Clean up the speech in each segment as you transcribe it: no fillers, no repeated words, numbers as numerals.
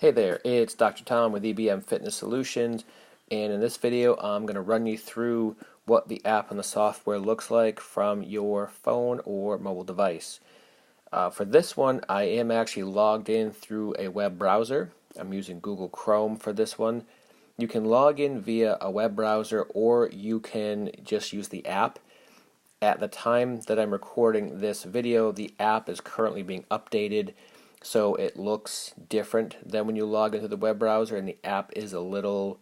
Hey there, it's Dr. Tom with EBM Fitness Solutions, and in this video I'm going to run you through what the app and the software looks like from your phone or mobile device. For this one, I am actually logged in through a web browser. I'm using Google Chrome for this one. You can log in via a web browser, or you can just use the app. At the time that I'm recording this video, the app is currently being updated, so it looks different than when you log into the web browser, and the app is a little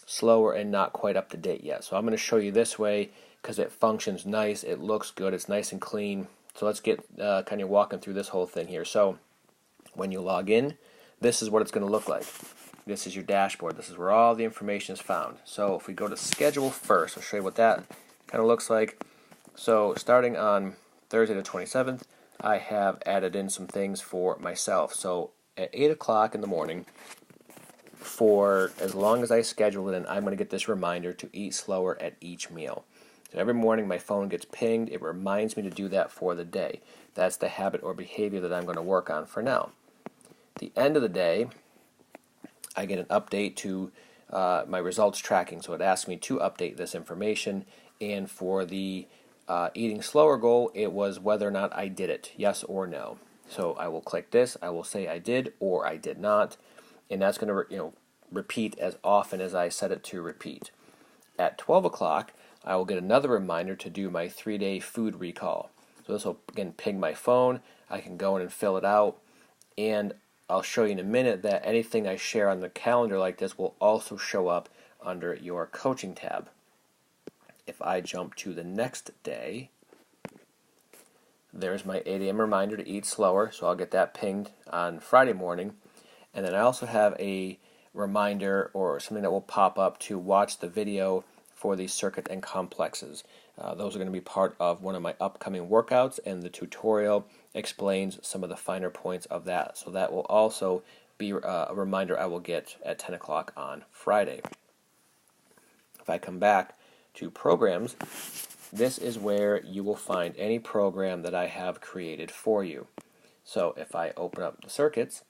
slower and not quite up to date yet. So I'm going to show you this way because it functions nice, it looks good, it's nice and clean. So let's get kind of walking through this whole thing here. So when you log in, this is what it's going to look like. This is your dashboard. This is where all the information is found. So if we go to schedule first, I'll show you what that kind of looks like. So starting on Thursday the 27th, I have added in some things for myself. So at 8 o'clock in the morning, for as long as I schedule it in, I'm going to get this reminder to eat slower at each meal. So every morning my phone gets pinged. It reminds me to do that for the day. That's the habit or behavior that I'm going to work on for now. At the end of the day, I get an update to my results tracking. So it asks me to update this information, and for the eating slower goal, it was whether or not I did it, yes or no. So I will click this. I will say I did or I did not, and that's going to repeat as often as I set it to repeat. At 12 o'clock, I will get another reminder to do my 3-day food recall. So this will again ping my phone. I can go in and fill it out, and I'll show you in a minute that anything I share on the calendar like this will also show up under your coaching tab. If I jump to the next day, there's my 8 a.m. reminder to eat slower, so I'll get that pinged on Friday morning. And then I also have a reminder or something that will pop up to watch the video for the circuit and complexes. Those are going to be part of one of my upcoming workouts, and the tutorial explains some of the finer points of that. So that will also be a reminder I will get at 10 o'clock on Friday. If I come back to programs, this is where you will find any program that I have created for you. So if I open up the circuits,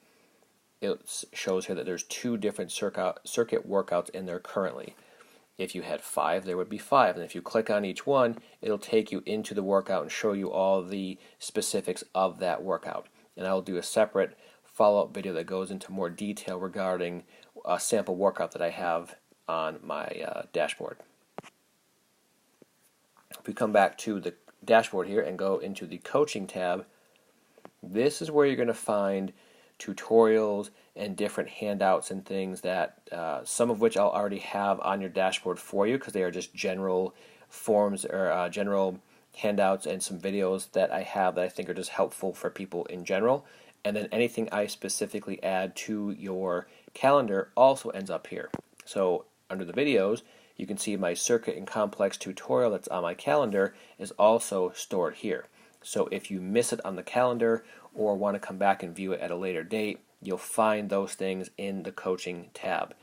it shows here that there's 2 different circuit workouts in there currently. If you had 5, there would be 5, and if you click on each one, it'll take you into the workout and show you all the specifics of that workout. And I'll do a separate follow-up video that goes into more detail regarding a sample workout that I have on my dashboard. If we come back to the dashboard here and go into the coaching tab, this is where you're going to find tutorials and different handouts and things that some of which I'll already have on your dashboard for you because they are just general forms or general handouts and some videos that I have that I think are just helpful for people in general. And then anything I specifically add to your calendar also ends up here. So under the videos, you can see my circuit and complex tutorial that's on my calendar is also stored here. So if you miss it on the calendar or want to come back and view it at a later date, you'll find those things in the coaching tab.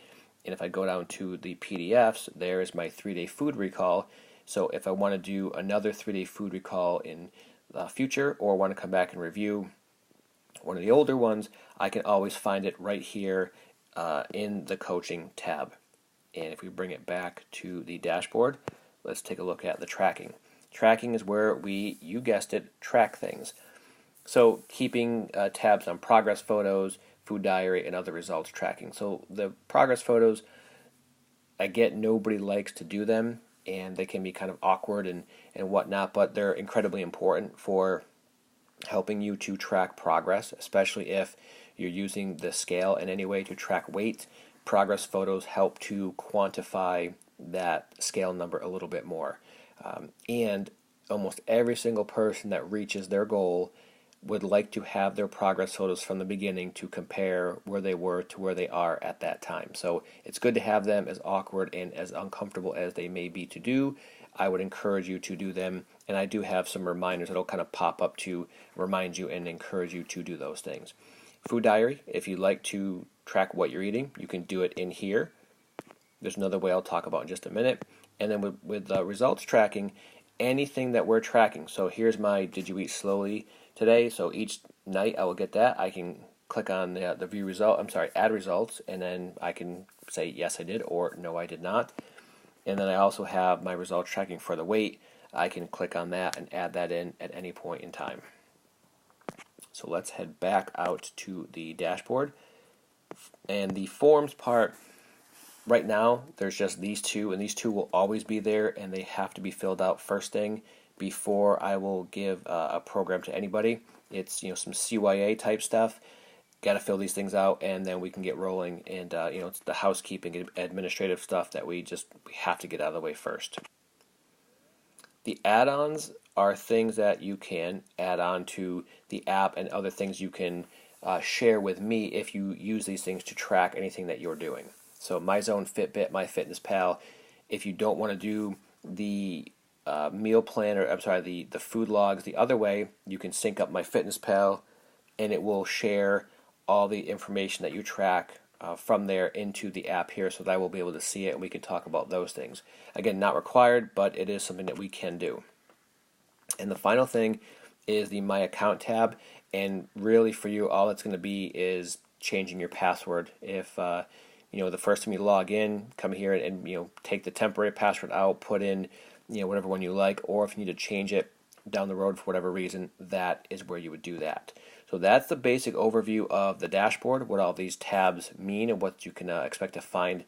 And if I go down to the PDFs, there is my 3-day food recall. So if I want to do another 3-day food recall in the future or want to come back and review one of the older ones, I can always find it right here in the coaching tab. And if we bring it back to the dashboard, let's take a look at the tracking. Tracking is where we, you guessed it, track things. So keeping tabs on progress photos, food diary, and other results tracking. So the progress photos, I get nobody likes to do them, and they can be kind of awkward and whatnot, but they're incredibly important for helping you to track progress, especially if you're using the scale in any way to track weight. Progress photos help to quantify that scale number a little bit more. And almost every single person that reaches their goal would like to have their progress photos from the beginning to compare where they were to where they are at that time. So it's good to have them, as awkward and as uncomfortable as they may be to do. I would encourage you to do them, and I do have some reminders that'll kind of pop up to remind you and encourage you to do those things. Food diary, if you'd like to track what you're eating, you can do it in here. There's another way I'll talk about in just a minute. And then with results tracking, anything that we're tracking. So here's my did you eat slowly today. So each night I will get that. I can click on the view result. I'm sorry, add results, and then I can say yes I did or no I did not. And then I also have my results tracking for the weight. I can click on that and add that in at any point in time. So let's head back out to the dashboard. And the forms part, right now there's just these two, and these two will always be there, and they have to be filled out first thing before I will give a program to anybody. It's some CYA type stuff. Got to fill these things out, and then we can get rolling. And it's the housekeeping administrative stuff that we have to get out of the way first. The add-ons are things that you can add on to the app and other things you can share with me if you use these things to track anything that you're doing. So MyZone, Fitbit, MyFitnessPal. If you don't want to do the meal plan, or I'm sorry, the food logs the other way, you can sync up MyFitnessPal, and it will share all the information that you track from there into the app here, so that I will be able to see it and we can talk about those things. Again, not required, but it is something that we can do. And the final thing is the My Account tab, and really for you all it's going to be is changing your password. If the first time you log in, come here and take the temporary password out, put in whatever one you like, or if you need to change it down the road for whatever reason, that is where you would do that. So that's the basic overview of the dashboard, what all these tabs mean and what you can expect to find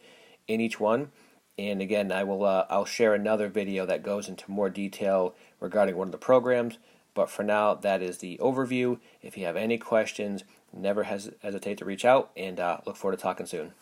in each one. And again, I'll share another video that goes into more detail regarding one of the programs. But for now, that is the overview. If you have any questions, never hesitate to reach out, and look forward to talking soon.